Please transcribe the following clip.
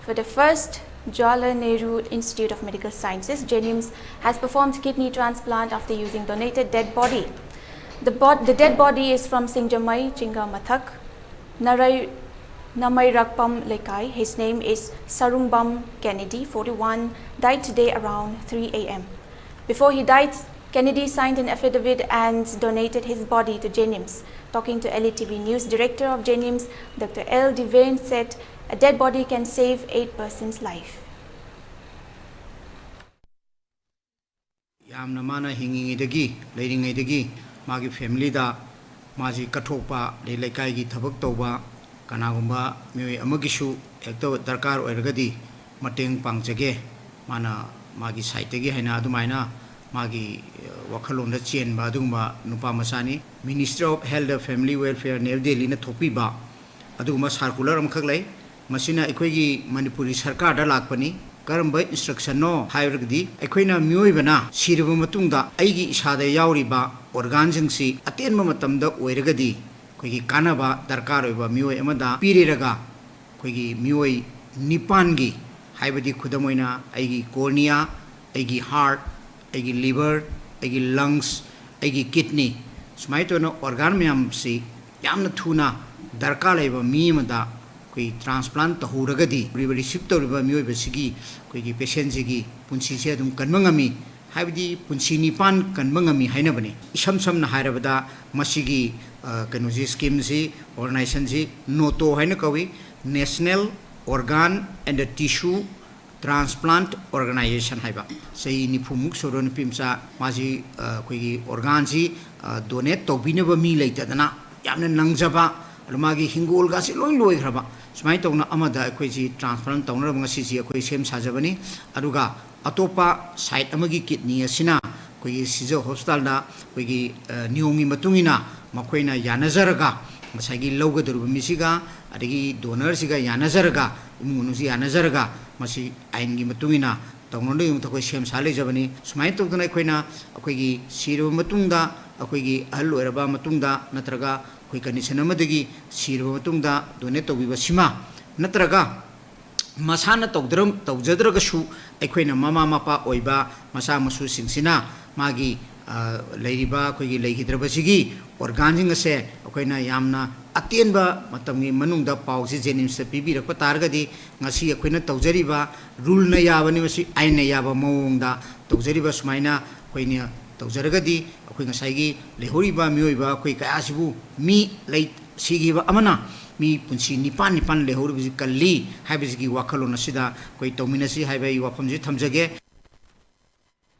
For the first Jawaharlal Nehru Institute of Medical Sciences, Jnims has performed kidney transplant after using donated dead body. The dead body is from Singjamai, Chingamathak, Namairakpam Lekai. His name is Sarungbam Kennedy, 41, died today around 3 a.m. Before he died, Kennedy signed an affidavit and donated his body to Jnims. Talking to ELITETV News, Director of Jnims, Dr. L. Devane said a dead body can save 8 persons' life. Yamna mana hingingidagi leiringaidagi magi family da maji kathopa leikai gi thabak toba kanagumba mioi amagishu ekto darkar oiragadi mateng pangjage mana magi site gi haina adumaina magi wakhalonda chen ba adumba nupa masani Ministry of Health Family Welfare New Delhi na thopi ba aduma circular amkhaklai masina ekhoi Manipuri sarkar da lakpani karamba instruction no hairagdi ekhoina mioibana siriba matungda aigi isada yauriba organ jingsi atenba matamda oiragadi koigi kanaba darkar oiba mioi amada piriraga koigi mioi nipangi haibadi khudamoina aigi cornea aigi heart aigi liver aigi lungs aigi kidney sumaitona organ myam si yamna thuna darkar laiba mi amada koi transplant to horagadi receive to riba mioi besigi koi gi patient ji punsi se adum kanmangami haibdi punsi nipan kanmangami haina bani isam sam na hairabada masigi kanoji scheme ji organization ji noto haina kawi National Organ and Tissue Transplant Organization haiba sei ni phumuk soron pimsa maji koi gi organ ji donate to binaba mi leitadana yamna nangjaba almagi hingol ga si loi khraba sumai tawna amada akhoi ji transplant tawna ranga si ji akhoi sem sajabani aduga atopa site amagi kidney asina koi sijo hospital da koi gi niyongi matungina makoina yanazaraga masagi lawgaduruba misiga adigi donor siga yanazaraga imungunusi yanazaraga masi aingi matungina tawna de yumta koi sem sale jabani sumai tawna akhoi gi siru matungda akhoi gi ahal oiraba matungda natraga koi condition amadagi siru matungda donate tawbiba sima natraga masana tawjadraga shu aikoina mama mapa oiba masa masu singsina magi leiriba koigi leigidraba sigi organ ase akoina yamna atenba matamgi manungda pausi Jnims pibirakpa targadi ngasi akoina tawjariba rule na yabani masi aina yaba mawongda tawjariba sumaina koina tawjaragadi akoi ngasai lehoriba mioiba koi kayasibu mi lei sigiba amana mi punsi nipan lehoriba kalli haibisi wakhalona sida koi tawminasi haibai wafamji thamjage